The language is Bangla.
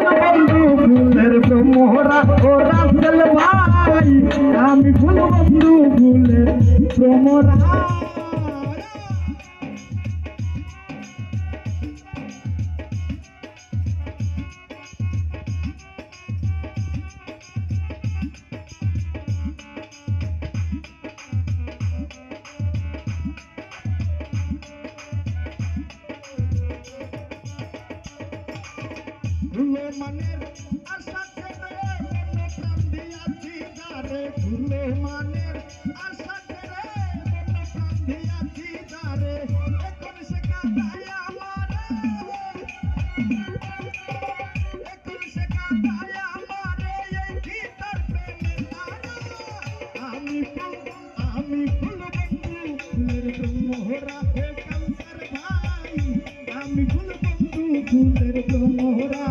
বন্ধু ফুলের ভ্রমরা ও রাসেল ভাই আমি ফুল বন্ধু ফুলের ভ্রমরা ধুলো মানের আশা ছেড়ে মন প্রাণ দিয়াছি যারে ধুলো মানের আশা ছেড়ে মন প্রাণ দিয়াছি যারে এখন সে কাঁদায় আমারে এখন সে কাঁদায় আমারে এই কি তার প্রেমের তারা আমি ফুল বন্ধু ফুলের ব্রহ্মরা হে কাউসার ভাই আমি ফুল বন্ধু ফুলের ব্রহ্মরা